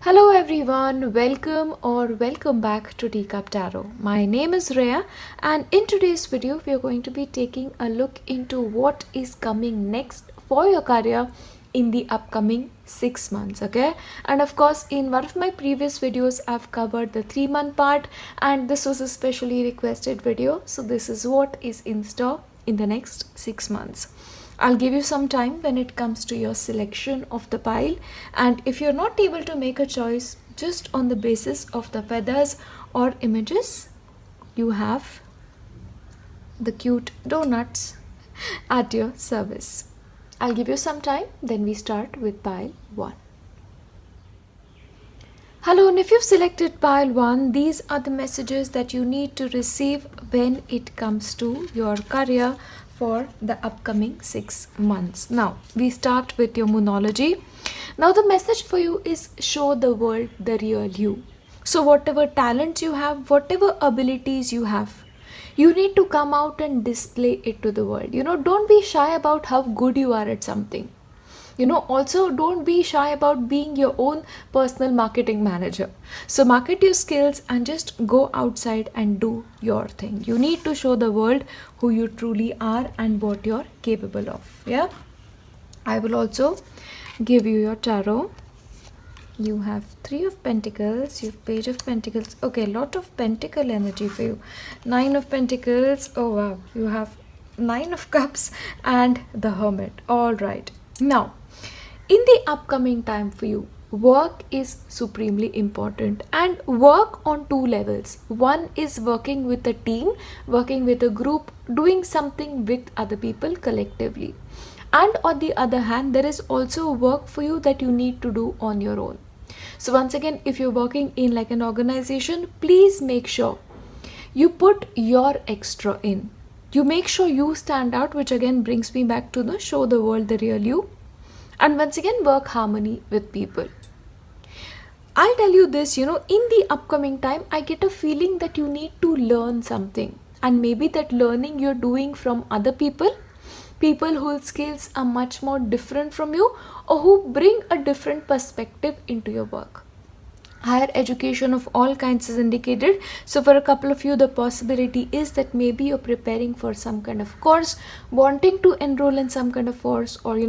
Hello everyone, welcome back to Teacup Tarot. My name is Reya, and in today's video we are going to be taking a look into what is coming next for your career in the upcoming 6 months, okay? And of course, in one of my previous videos I've covered the 3-month part, and this was a specially requested video, so this is what is in store in the next 6 months. I'll give you some time when it comes to your selection of the pile, and if you're not able to make a choice just on the basis of the feathers or images, you have the cute donuts at your service. I'll give you some time, then we start with pile 1. Hello, and if you've selected pile 1, these are the messages that you need to receive when it comes to your career for the upcoming 6 months. Now, we start with your moonology. Now, the message for you is show the world the real you. So, whatever talents you have, whatever abilities you have, you need to come out and display it to the world. Don't be shy about how good you are at something. Also don't be shy about being your own personal marketing manager. So market your skills and just go outside and do your thing. You need to show the world who you truly are and what you're capable of. Yeah, I will also give you your tarot. You have 3 of Pentacles, you have Page of Pentacles. Okay, lot of Pentacle energy for you. 9 of Pentacles. Oh wow, you have 9 of Cups and the Hermit. All right, now in the upcoming time for you, work is supremely important, and work on 2 levels. One is working with a team, working with a group, doing something with other people collectively. And on the other hand, there is also work for you that you need to do on your own. So once again, if you're working in like an organization, please make sure you put your extra in. You make sure you stand out, which again brings me back to the show the world the real you. And once again, work harmony with people. I'll tell you this, in the upcoming time, I get a feeling that you need to learn something. And maybe that learning you're doing from other people whose skills are much more different from you, or who bring a different perspective into your work. Higher education of all kinds is indicated. So for a couple of you, the possibility is that maybe you're preparing for some kind of course, wanting to enroll in some kind of course, or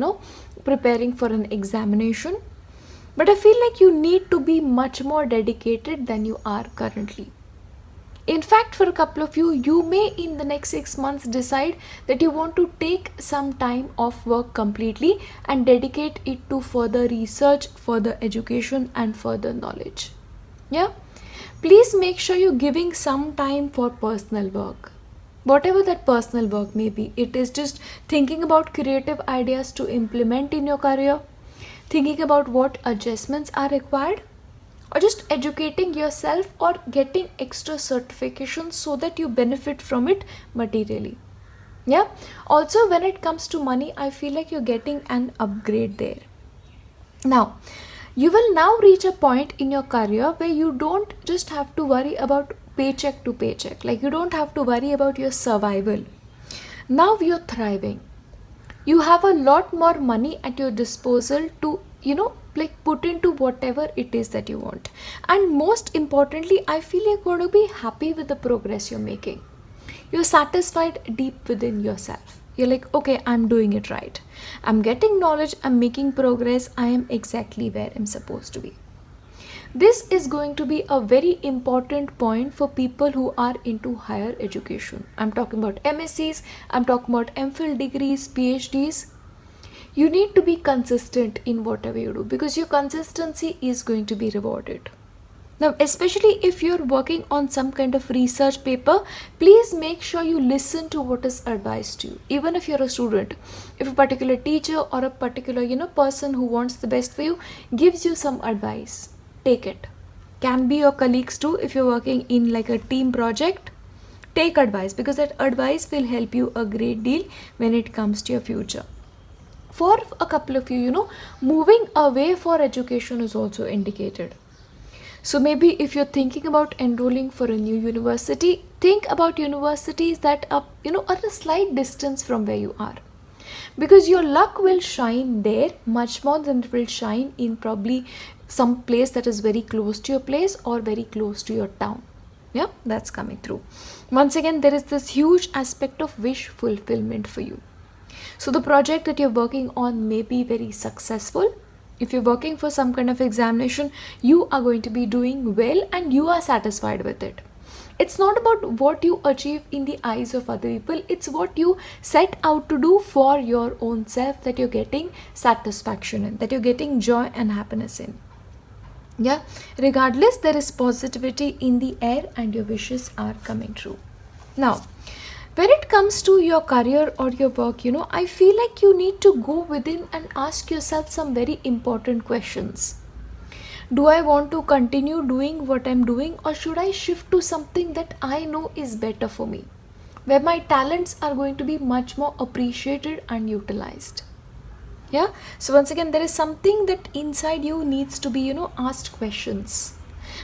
preparing for an examination. But I feel like you need to be much more dedicated than you are currently. In fact, for a couple of you, you may in the next 6 months decide that you want to take some time off work completely and dedicate it to further research, further education and further knowledge. Yeah, please make sure you're giving some time for personal work. Whatever that personal work may be, it is just thinking about creative ideas to implement in your career, thinking about what adjustments are required, or just educating yourself or getting extra certifications so that you benefit from it materially. Yeah, also when it comes to money, I feel like you're getting an upgrade there. Now, you will now reach a point in your career where you don't just have to worry about paycheck to paycheck. Like, you don't have to worry about your survival. Now you're thriving. You have a lot more money at your disposal to, put into whatever it is that you want. And most importantly, I feel you're going to be happy with the progress you're making. You're satisfied deep within yourself. You're like, okay, I'm doing it right. I'm getting knowledge, I'm making progress, I am exactly where I'm supposed to be. This is going to be a very important point for people who are into higher education. I'm talking about MScs, I'm talking about MPhil degrees, PhDs. You need to be consistent in whatever you do, because your consistency is going to be rewarded. Now, especially if you're working on some kind of research paper, please make sure you listen to what is advised to you. Even if you're a student, if a particular teacher or a particular, person who wants the best for you gives you some advice, take it. Can be your colleagues too. If you're working in like a team project, take advice, because that advice will help you a great deal when it comes to your future. For a couple of you, moving away for education is also indicated. So maybe if you're thinking about enrolling for a new university, think about universities that are, are a slight distance from where you are. because your luck will shine there much more than it will shine in probably some place that is very close to your place or very close to your town. Yeah, that's coming through. Once again, there is this huge aspect of wish fulfillment for you. So the project that you're working on may be very successful. If you're working for some kind of examination, you are going to be doing well and you are satisfied with it. It's not about what you achieve in the eyes of other people, it's what you set out to do for your own self that you're getting satisfaction in, that you're getting joy and happiness in. Yeah, regardless, there is positivity in the air and your wishes are coming true. Now, when it comes to your career or your work, I feel like you need to go within and ask yourself some very important questions. Do I want to continue doing what I'm doing, or should I shift to something that I know is better for me, where my talents are going to be much more appreciated and utilized? Yeah, so once again, there is something that inside you needs to be, asked questions.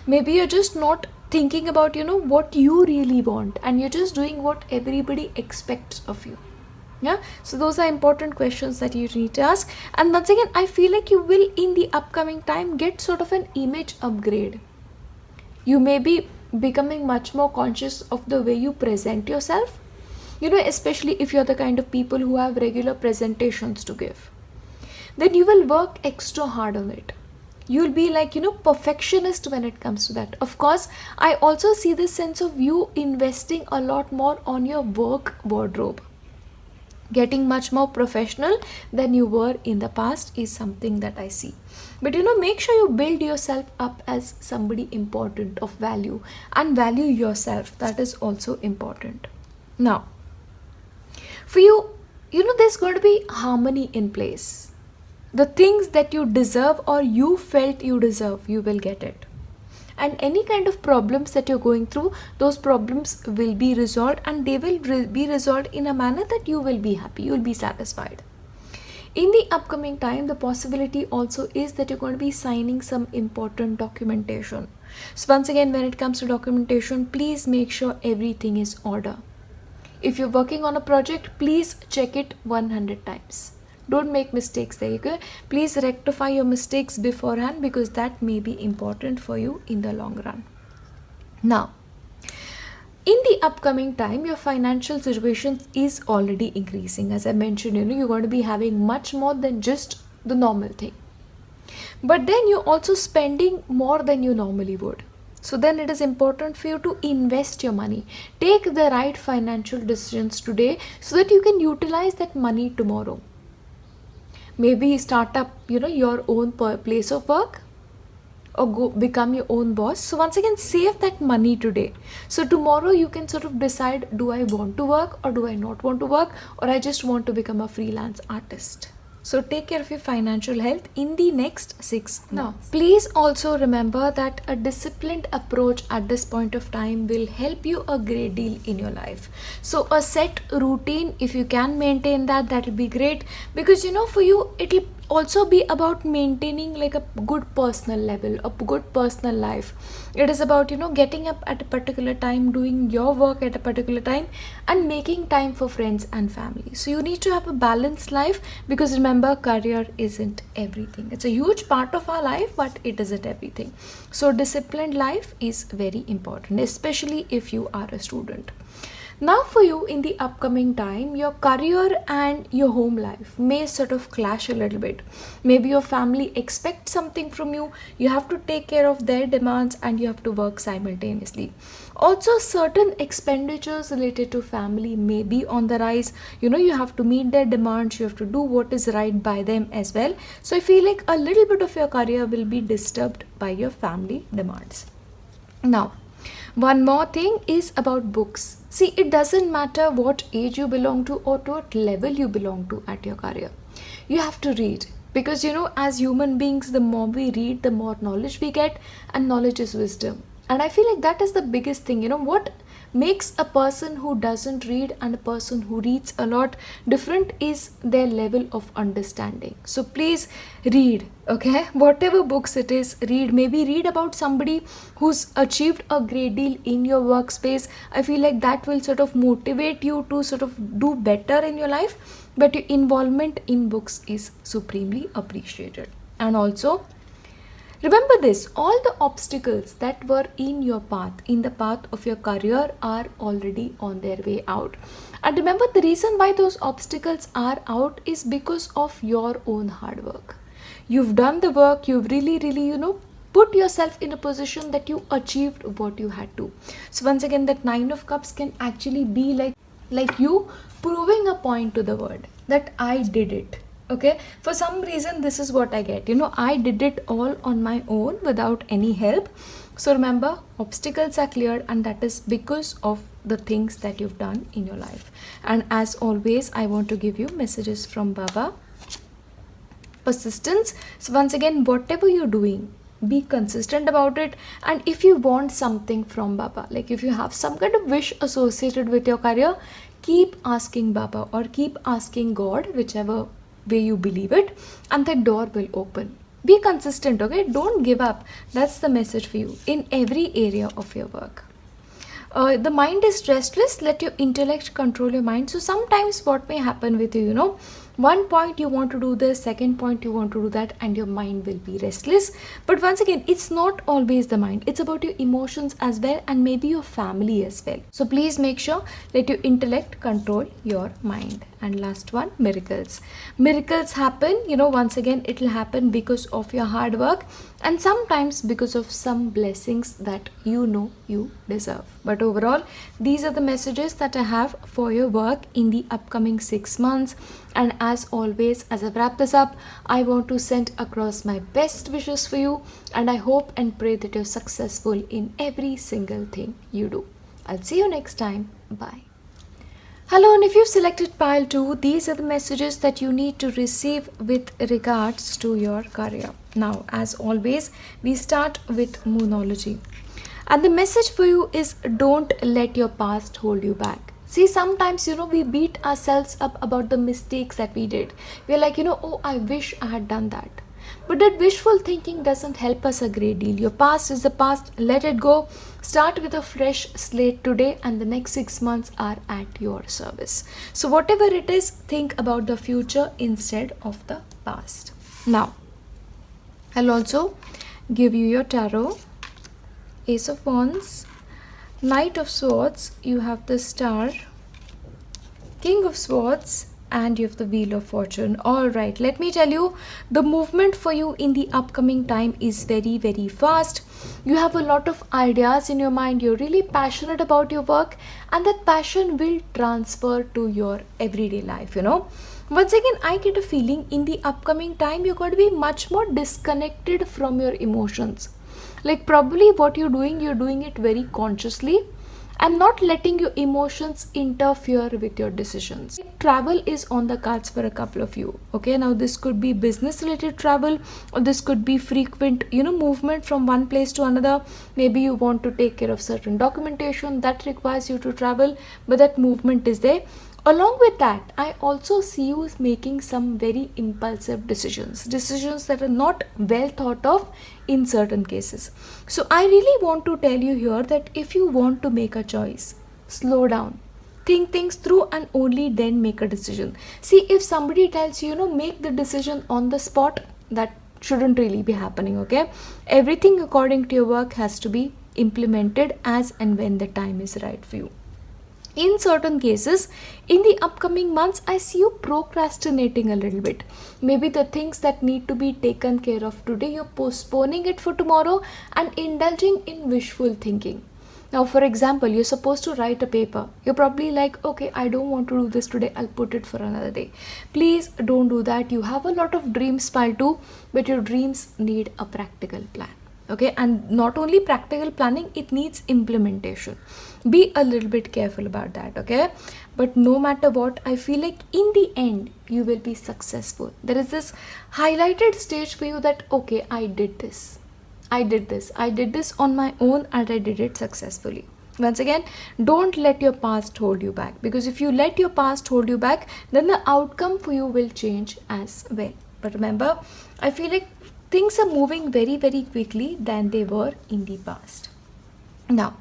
Maybe you're just not thinking about, what you really want, and you're just doing what everybody expects of you. Yeah, so those are important questions that you need to ask. And once again, I feel like you will in the upcoming time get sort of an image upgrade. You may be becoming much more conscious of the way you present yourself, especially if you're the kind of people who have regular presentations to give. Then you will work extra hard on it. You'll be like, perfectionist when it comes to that. Of course, I also see this sense of you investing a lot more on your work wardrobe. Getting much more professional than you were in the past is something that I see. But make sure you build yourself up as somebody important of value and value yourself. That is also important. Now, for you, there's going to be harmony in place. The things that you deserve or you felt you deserve, you will get it. And any kind of problems that you're going through, those problems will be resolved, and they will be resolved in a manner that you will be happy, you will be satisfied. In the upcoming time, the possibility also is that you're going to be signing some important documentation. So once again, when it comes to documentation, please make sure everything is order. If you're working on a project, please check it 100 times. Don't make mistakes there. Okay? Please rectify your mistakes beforehand, because that may be important for you in the long run. Now, in the upcoming time, your financial situation is already increasing. As I mentioned, you're going to be having much more than just the normal thing. But then you're also spending more than you normally would. So then it is important for you to invest your money. Take the right financial decisions today so that you can utilize that money tomorrow. Maybe start up, your own place of work, or go become your own boss. So once again, save that money today. So tomorrow you can sort of decide, do I want to work or do I not want to work, or I just want to become a freelance artist. So take care of your financial health in the next 6 months. Now, please also remember that a disciplined approach at this point of time will help you a great deal in your life. So a set routine, if you can maintain that, that will be great, because for you it will also be about maintaining like a good personal level, a good personal life. It is about getting up at a particular time, doing your work at a particular time, and making time for friends and family. So you need to have a balanced life, because remember, career isn't everything. It's a huge part of our life, but it isn't everything. So disciplined life is very important, especially if you are a student. Now for you in the upcoming time, your career and your home life may sort of clash a little bit. Maybe your family expects something from you, you have to take care of their demands, and you have to work simultaneously. Also, certain expenditures related to family may be on the rise. You have to meet their demands, you have to do what is right by them as well. So I feel like a little bit of your career will be disturbed by your family demands. Now, one more thing is about books. See, it doesn't matter what age you belong to or to what level you belong to at your career. You have to read, because as human beings, the more we read, the more knowledge we get, and knowledge is wisdom. And I feel like that is the biggest thing. What makes a person who doesn't read and a person who reads a lot different is their level of understanding. So please read, okay? Whatever books it is, read. Maybe read about somebody who's achieved a great deal in your workspace. I feel like that will sort of motivate you to sort of do better in your life. But your involvement in books is supremely appreciated. And also, Remember this, all the obstacles that were in your path, in the path of your career, are already on their way out. And remember, the reason why those obstacles are out is because of your own hard work. You've done the work, you've really, put yourself in a position that you achieved what you had to. So once again, that Nine of Cups can actually be like you proving a point to the world that I did it. Okay, for some reason this is what I get, I did it all on my own without any help. So remember, obstacles are cleared, and that is because of the things that you've done in your life. And as always, I want to give you messages from Baba. Persistence. So once again, whatever you're doing, be consistent about it. And if you want something from Baba, like if you have some kind of wish associated with your career, keep asking Baba or keep asking God, whichever way you believe it, and the door will open. Be consistent, okay? Don't give up. That's the message for you in every area of your work. The mind is restless. Let your intellect control your mind. So sometimes what may happen with you, one point you want to do this, second point you want to do that, and your mind will be restless. But once again, it's not always the mind. It's about your emotions as well, and maybe your family as well. So please make sure let your intellect control your mind. And last one, miracles. Miracles happen, once again, it will happen because of your hard work, and sometimes because of some blessings that you deserve. But overall, these are the messages that I have for your work in the upcoming 6 months. And as always, as I wrap this up, I want to send across my best wishes for you, and I hope and pray that you're successful in every single thing you do. I'll see you next time. Bye. Hello, and if you've selected pile 2, these are the messages that you need to receive with regards to your career. Now, as always, we start with Moonology. And the message for you is, don't let your past hold you back. See, sometimes, we beat ourselves up about the mistakes that we did. We're like, oh, I wish I had done that. But that wishful thinking doesn't help us a great deal. Your past is the past. Let it go. Start with a fresh slate today, and the next 6 months are at your service. So whatever it is, think about the future instead of the past. Now, I'll also give you your tarot. Ace of Wands, Knight of Swords, you have the Star, King of Swords, and you have the Wheel of Fortune. Alright, let me tell you, the movement for you in the upcoming time is very, very fast. You have a lot of ideas in your mind. You're really passionate about your work, and that passion will transfer to your everyday life, Once again, I get a feeling in the upcoming time, you're going to be much more disconnected from your emotions. Like probably what you're doing it very consciously, and not letting your emotions interfere with your decisions. Travel is on the cards for a couple of you. Okay, now this could be business related travel, or this could be frequent, movement from one place to another. Maybe you want to take care of certain documentation that requires you to travel, but that movement is there. Along with that, I also see you making some very impulsive decisions that are not well thought of in certain cases. So I really want to tell you here that if you want to make a choice, slow down, think things through, and only then make a decision. See, if somebody tells you, make the decision on the spot, that shouldn't really be happening, okay? Everything according to your work has to be implemented as and when the time is right for you. In certain cases, in the upcoming months, I see you procrastinating a little bit. Maybe the things that need to be taken care of today, you're postponing it for tomorrow and indulging in wishful thinking. Now, for example, you're supposed to write a paper. You're probably like, okay, I don't want to do this today. I'll put it for another day. Please don't do that. You have a lot of dreams, pile 2, but your dreams need a practical plan. Okay, and not only practical planning, it needs implementation. Be a little bit careful about that, okay? But no matter what, I feel like in the end, you will be successful. There is this highlighted stage for you that, okay, I did this on my own, and I did it successfully. Once again, don't let your past hold you back, because if you let your past hold you back, then the outcome for you will change as well. But remember, I feel like things are moving very, very quickly than they were in the past. Now,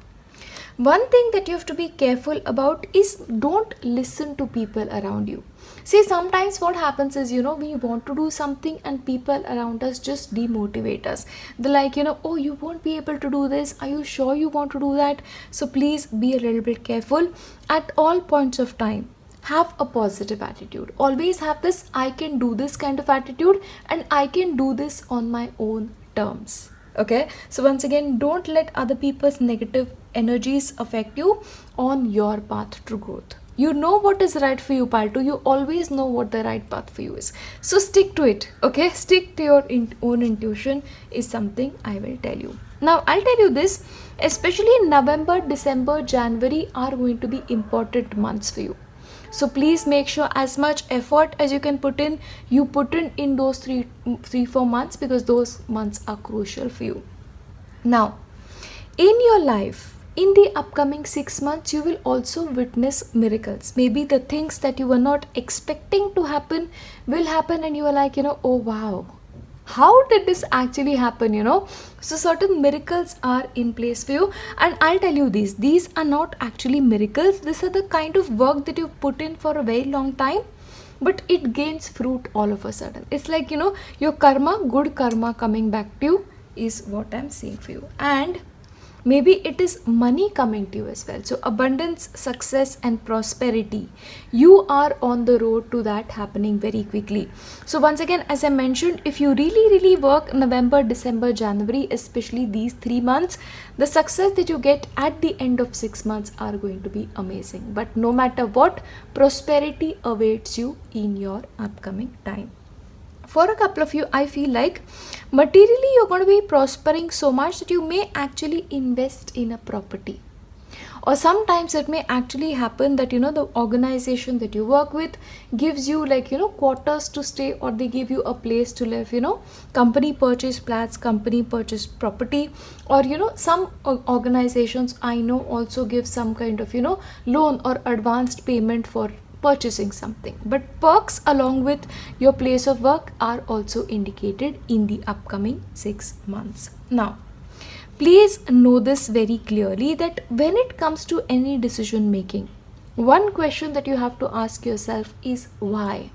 One thing that you have to be careful about is don't listen to people around you. See, sometimes what happens is, we want to do something and people around us just demotivate us. They're like, oh, you won't be able to do this. Are you sure you want to do that? So please be a little bit careful at all points of time. Have a positive attitude. Always have this I can do this kind of attitude, and I can do this on my own terms. Okay, so once again, don't let other people's negative energies affect you on your path to growth. You know what is right for you, Paltu. You always know what the right path for you is. So stick to it. Okay, stick to your own intuition is something I will tell you. Now I'll tell you this, especially November, December, January are going to be important months for you. So please make sure as much effort as you can put in those three, 4 months, because those months are crucial for you. Now, in your life, in the upcoming 6 months, you will also witness miracles. Maybe the things that you were not expecting to happen will happen, and you are like, oh wow, how did this actually happen? So certain miracles are in place for you, and I'll tell you these are not actually miracles. These are the kind of work that you've put in for a very long time, but it gains fruit all of a sudden. It's like, your karma, good karma coming back to you is what I'm seeing for you. And maybe it is money coming to you as well. So abundance, success and prosperity, you are on the road to that happening very quickly. So once again, as I mentioned, if you really work November, December, January, especially these 3 months, the success that you get at the end of 6 months are going to be amazing. But no matter what, prosperity awaits you in your upcoming time. For a couple of you, I feel like materially you're going to be prospering so much that you may actually invest in a property. Or sometimes it may actually happen that, the organization that you work with gives you quarters to stay, or they give you a place to live, company purchase flats, company purchase property, or, some organizations I know also give some kind of, loan or advanced payment for purchasing something. But perks along with your place of work are also indicated in the upcoming 6 months. Now, please know this very clearly, that when it comes to any decision making, one question that you have to ask yourself is why?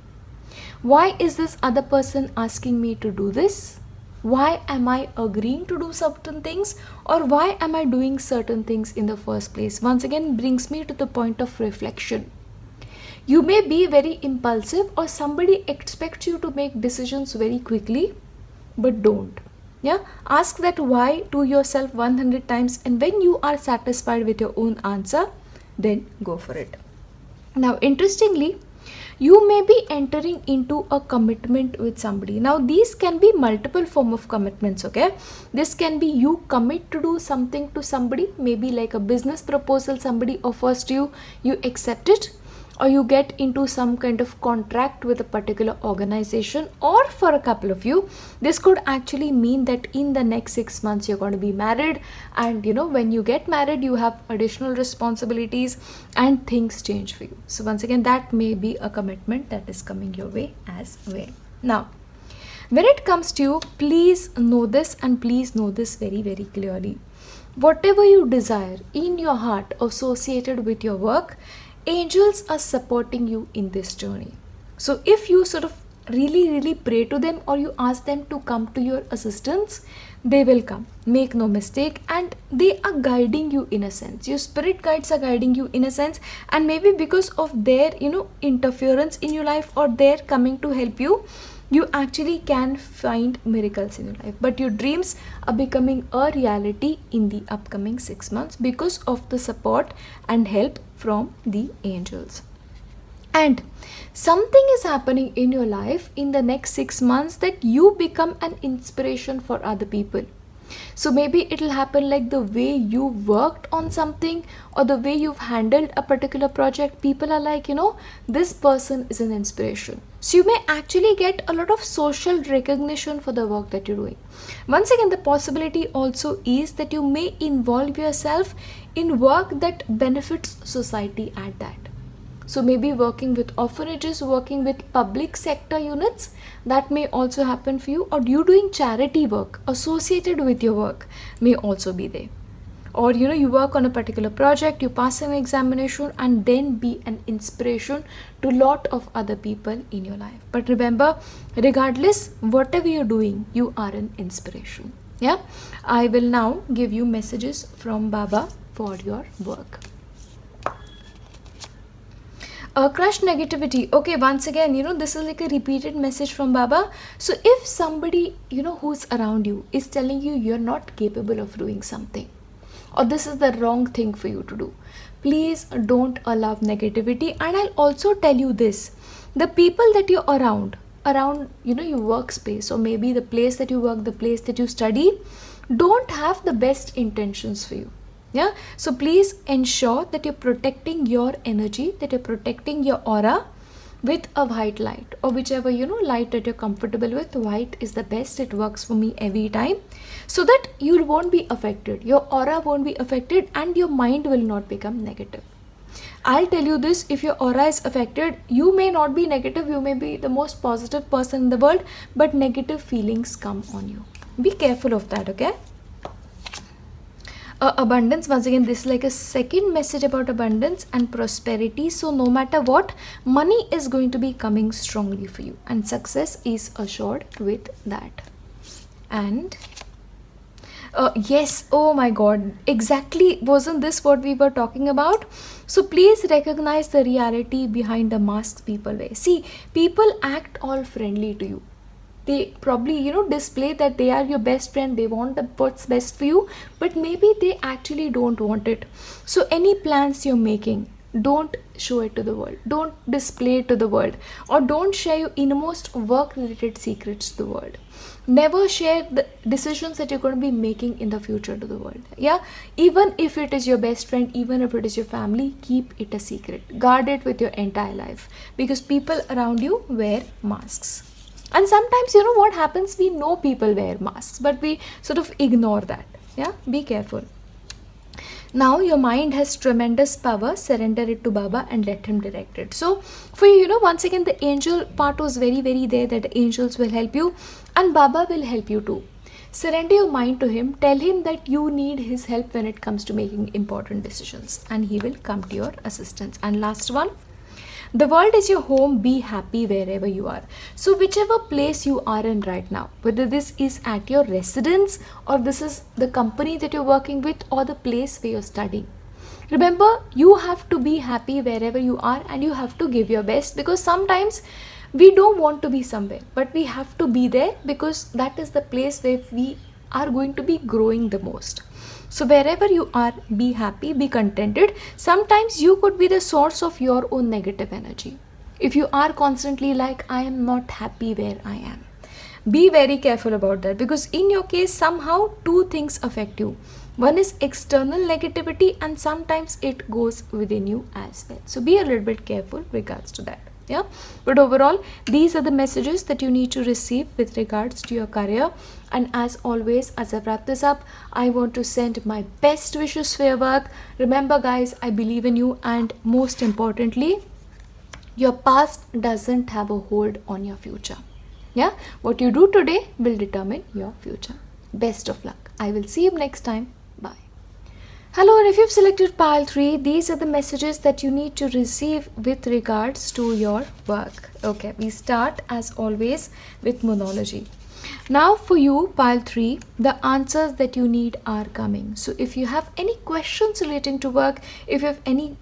Why is this other person asking me to do this? Why am I agreeing to do certain things? Or why am I doing certain things in the first place? Once again, brings me to the point of reflection. You may be very impulsive, or somebody expects you to make decisions very quickly, but don't. Yeah, ask that why to yourself 100 times, and when you are satisfied with your own answer, then go for it. Now, interestingly, you may be entering into a commitment with somebody. Now, these can be multiple form of commitments, okay? This can be you commit to do something to somebody, maybe like a business proposal somebody offers to you, you accept it, or you get into some kind of contract with a particular organization. Or for a couple of you, this could actually mean that in the next 6 months you're going to be married, and when you get married you have additional responsibilities and things change for you. So once again, that may be a commitment that is coming your way as well. Now, when it comes to you, please know this, and please know this very clearly. Whatever you desire in your heart associated with your work, angels are supporting you in this journey. So if you sort of really pray to them, or you ask them to come to your assistance, they will come. Make no mistake. And they are guiding you in a sense. Your spirit guides are guiding you in a sense. And maybe because of their, interference in your life, or their coming to help you, you actually can find miracles in your life. But your dreams are becoming a reality in the upcoming 6 months because of the support and help from the angels. And something is happening in your life in the next 6 months that you become an inspiration for other people. So maybe it will happen like the way you worked on something, or the way you've handled a particular project. People are like, this person is an inspiration. So you may actually get a lot of social recognition for the work that you're doing. Once again, the possibility also is that you may involve yourself in work that benefits society at that. So maybe working with orphanages, working with public sector units, that may also happen for you. Or you doing charity work associated with your work may also be there. or you work on a particular project, you pass an examination, and then be an inspiration to lot of other people in your life. But remember, regardless whatever you're doing, you are an inspiration. Yeah, I will now give you messages from Baba for your work. Crush negativity. Okay, once again, this is like a repeated message from Baba. So if somebody, who's around you is telling you you're not capable of doing something, or this is the wrong thing for you to do, please don't allow negativity. And I'll also tell you this: the people that you're around, your workspace, or maybe the place that you work, the place that you study, don't have the best intentions for you. Yeah, so please ensure that you're protecting your energy, that you're protecting your aura with a white light, or whichever light that you're comfortable with. White is the best. It works for me every time, so that you won't be affected, your aura won't be affected, and your mind will not become negative. I'll tell you this: if your aura is affected, you may not be negative, you may be the most positive person in the world, but negative feelings come on you. Be careful of that, okay? Abundance, once again, this is like a second message about abundance and prosperity. So no matter what, money is going to be coming strongly for you, and success is assured with that. And yes, oh my god, exactly, wasn't this what we were talking about? So please recognize the reality behind the masks people wear. See, people act all friendly to you. They probably display that they are your best friend, they want what's best for you, but maybe they actually don't want it. So any plans you're making, don't show it to the world, don't display it to the world, or don't share your innermost work related secrets to the world. Never share the decisions that you're going to be making in the future to the world. Yeah, even if it is your best friend, even if it is your family, keep it a secret, guard it with your entire life, because people around you wear masks. And sometimes what happens, we know people wear masks, but we sort of ignore that. Yeah, be careful. Now your mind has tremendous power. Surrender it to Baba and let him direct it. So for you, once again, the angel part was very, very there, that the angels will help you and Baba will help you too. Surrender your mind to him. Tell him that you need his help when it comes to making important decisions, and he will come to your assistance. And last one, the world is your home. Be happy wherever you are. So whichever place you are in right now, whether this is at your residence, or this is the company that you're working with, or the place where you're studying, remember, you have to be happy wherever you are, and you have to give your best, because sometimes we don't want to be somewhere, but we have to be there, because that is the place where we are going to be growing the most. So wherever you are, be happy, be contented. Sometimes you could be the source of your own negative energy. If you are constantly like, I am not happy where I am, be very careful about that, because in your case, somehow two things affect you. One is external negativity, and sometimes it goes within you as well. So be a little bit careful regards to that. Yeah, but overall, these are the messages that you need to receive with regards to your career. And as always, as I wrap this up, I want to send my best wishes for your work. Remember guys, I believe in you, and most importantly, your past doesn't have a hold on your future. Yeah, what you do today will determine your future. Best of luck. I will see you next time. Bye. Hello, and if you've selected pile 3, these are the messages that you need to receive with regards to your work. Okay, we start as always with monology. Now for you, pile 3, the answers that you need are coming. So if you have any questions relating to work, if you have any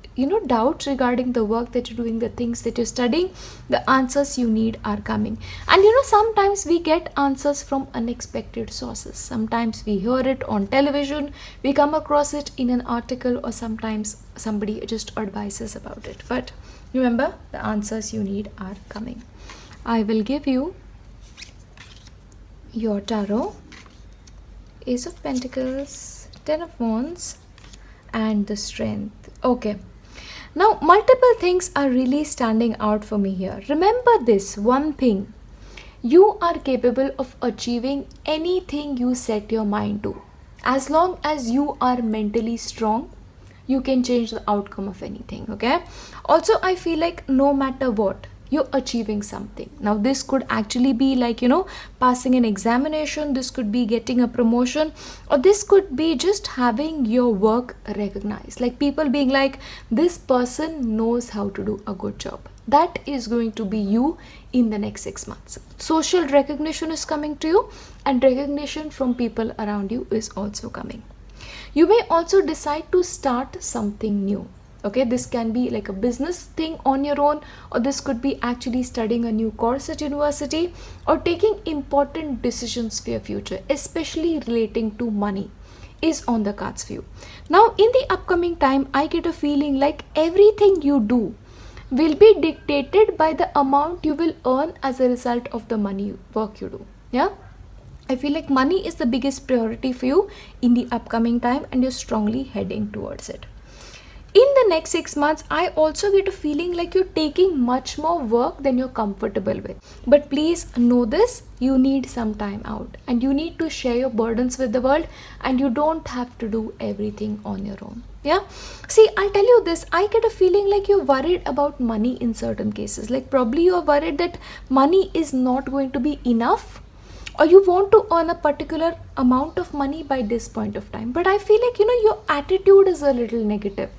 doubts regarding the work that you're doing, the things that you're studying, the answers you need are coming. And sometimes we get answers from unexpected sources. Sometimes we hear it on television, we come across it in an article, or sometimes somebody just advises about it. But remember, the answers you need are coming. I will give you your tarot, Ace of Pentacles, 10 of Wands, and the Strength. Okay, now multiple things are really standing out for me here. Remember this one thing: you are capable of achieving anything you set your mind to. As long as you are mentally strong, you can change the outcome of anything. Okay, also I feel like no matter what, you're achieving something. Now this could actually be like, passing an examination, this could be getting a promotion, or this could be just having your work recognized, like people being like, this person knows how to do a good job. That is going to be you in the next 6 months. Social recognition is coming to you, and recognition from people around you is also coming. You may also decide to start something new. Okay, this can be like a business thing on your own, or this could be actually studying a new course at university, or taking important decisions for your future, especially relating to money, is on the cards for you. Now in the upcoming time, I get a feeling like everything you do will be dictated by the amount you will earn as a result of the money work you do. Yeah, I feel like money is the biggest priority for you in the upcoming time, and you're strongly heading towards it. In the next 6 months, I also get a feeling like you're taking much more work than you're comfortable with. But please know this, you need some time out, and you need to share your burdens with the world, and you don't have to do everything on your own. Yeah, see, I'll tell you this, I get a feeling like you're worried about money in certain cases. Like probably you're worried that money is not going to be enough, or you want to earn a particular amount of money by this point of time. But I feel like, your attitude is a little negative.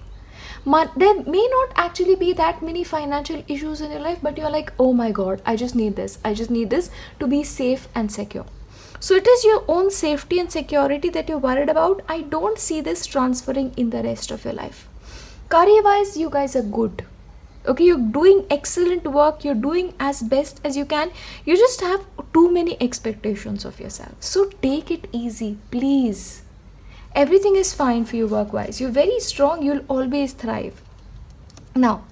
There may not actually be that many financial issues in your life, but you're like, oh my god, I just need this to be safe and secure. So it is your own safety and security that you're worried about. I don't see this transferring in the rest of your life. Career wise, you guys are good. Okay, you're doing excellent work, you're doing as best as you can. You just have too many expectations of yourself. So take it easy, please. Everything is fine for you work-wise. You're very strong. You'll always thrive. Now,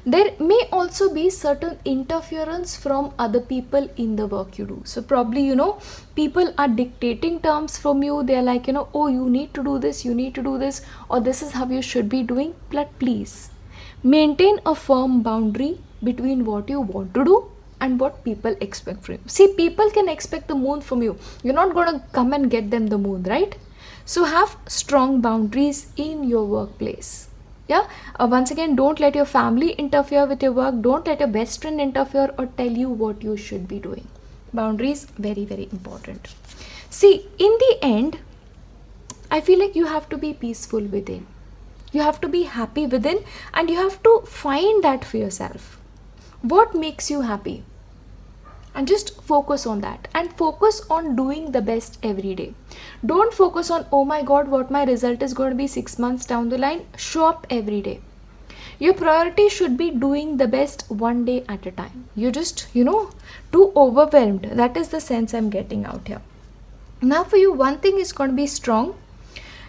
there may also be certain interference from other people in the work you do. So probably, people are dictating terms from you. They're like, oh, you need to do this, or this is how you should be doing. But please, maintain a firm boundary between what you want to do and what people expect from you. See, people can expect the moon from you. You're not going to come and get them the moon, right? So have strong boundaries in your workplace. Yeah. Once again, don't let your family interfere with your work. Don't let your best friend interfere or tell you what you should be doing. Boundaries, very, very important. See, in the end, I feel like you have to be peaceful within. You have to be happy within, and you have to find that for yourself. What makes you happy? And just focus on that, and focus on doing the best every day. Don't focus on, oh my god, what my result is going to be 6 months down the line. Show up every day. Your priority should be doing the best one day at a time. You're just, too overwhelmed. That is the sense I'm getting out here. Now for you, one thing is going to be strong.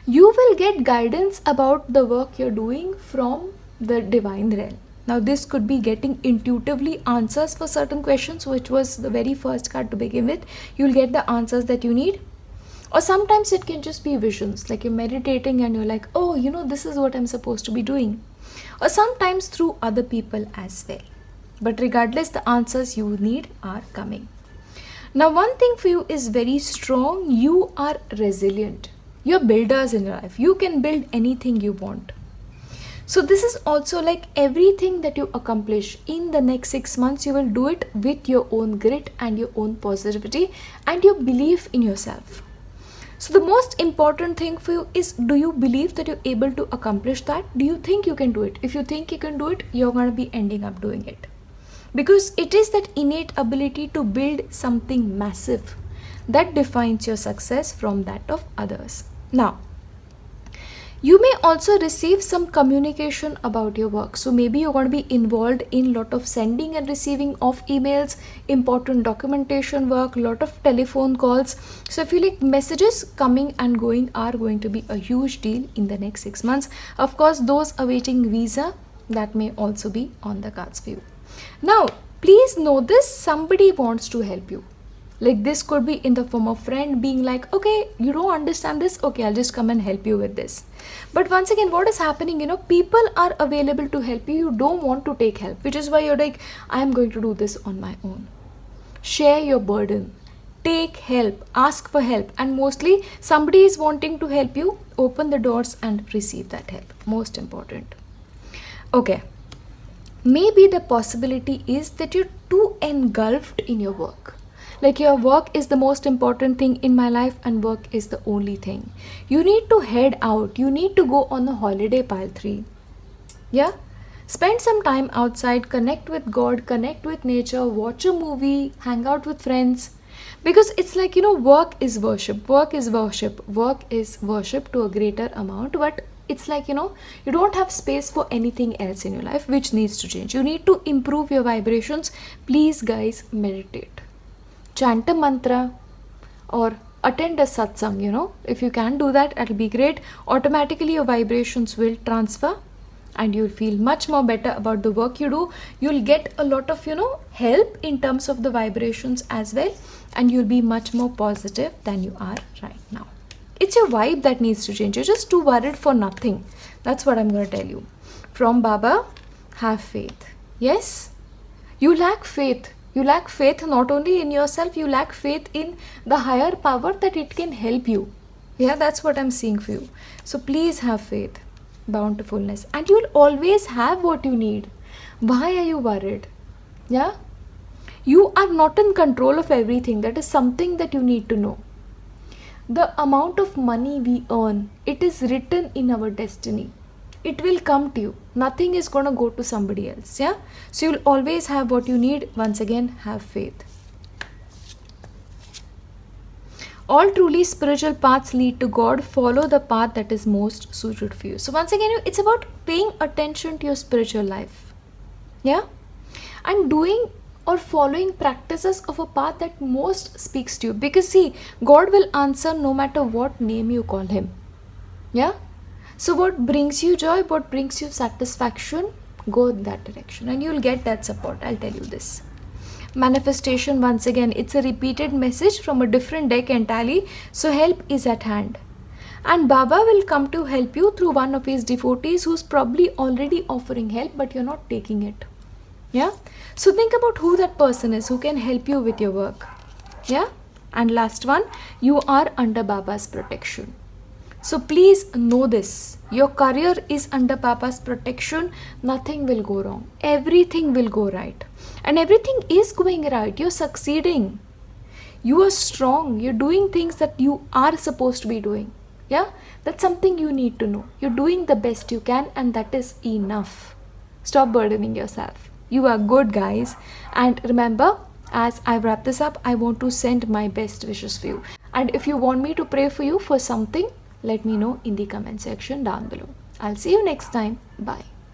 You will get guidance about the work you're doing from the divine realm. Now this could be getting intuitively answers for certain questions, which was the very first card to begin with. You'll get the answers that you need. Or sometimes it can just be visions, like you're meditating and you're like, oh, this is what I'm supposed to be doing. Or sometimes through other people as well. But regardless, the answers you need are coming. Now one thing for you is very strong. You are resilient. You're builders in your life. You can build anything you want. So this is also like everything that you accomplish in the next 6 months, you will do it with your own grit and your own positivity and your belief in yourself. So the most important thing for you is, do you believe that you're able to accomplish that? Do you think you can do it? If you think you can do it, you're going to be ending up doing it. Because it is that innate ability to build something massive that defines your success from that of others. Now, you may also receive some communication about your work. So maybe you're going to be involved in a lot of sending and receiving of emails, important documentation work, a lot of telephone calls. So I feel like messages coming and going are going to be a huge deal in the next 6 months. Of course, those awaiting visa, that may also be on the cards for you. Now, please know this, somebody wants to help you. Like this could be in the form of friend being like, okay, you don't understand this, okay, I'll just come and help you with this. But once again, what is happening, people are available to help you. You don't want to take help, which is why you're like, I am going to do this on my own. Share your burden, take help, ask for help, and mostly somebody is wanting to help you. Open the doors and receive that help. Most important. Okay. maybe the possibility is that you're too engulfed in your work. Like your work is the most important thing in my life and work is the only thing. You need to head out. You need to go on a holiday, pile 3. Yeah? Spend some time outside, connect with God, connect with nature, watch a movie, hang out with friends. Because it's like, work is worship. Work is worship. Work is worship to a greater amount. But it's like, you don't have space for anything else in your life, which needs to change. You need to improve your vibrations. Please, guys, meditate. Chant a mantra or attend a satsang, If you can do that, it'll be great. Automatically, your vibrations will transfer and you'll feel much more better about the work you do. You'll get a lot of, help in terms of the vibrations as well. And you'll be much more positive than you are right now. It's your vibe that needs to change. You're just too worried for nothing. That's what I'm going to tell you. From Baba, have faith. Yes? You lack faith. You lack faith not only in yourself, you lack faith in the higher power that it can help you. Yeah, that's what I'm seeing for you. So please have faith, bountifulness. And you'll always have what you need. Why are you worried? Yeah? You are not in control of everything. That is something that you need to know. The amount of money we earn, it is written in our destiny. It will come to you. Nothing is going to go to somebody else. Yeah? So you'll always have what you need. Once again, have faith. All truly spiritual paths lead to God. Follow the path that is most suited for you. So once again, it's about paying attention to your spiritual life. Yeah? And doing or following practices of a path that most speaks to you. Because see, God will answer no matter what name you call Him. Yeah? So what brings you joy, what brings you satisfaction, go in that direction. And you'll get that support, I'll tell you this. Manifestation, once again, it's a repeated message from a different deck entirely. So help is at hand. And Baba will come to help you through one of his devotees who's probably already offering help, but you're not taking it. Yeah? So think about who that person is who can help you with your work. Yeah? And last one, you are under Baba's protection. So please know this. Your career is under Baba's protection. Nothing will go wrong. Everything will go right. And everything is going right. You're succeeding. You are strong. You're doing things that you are supposed to be doing. Yeah? That's something you need to know. You're doing the best you can and that is enough. Stop burdening yourself. You are good, guys. And remember, as I wrap this up, I want to send my best wishes for you. And if you want me to pray for you for something, let me know in the comment section down below. I'll see you next time. Bye.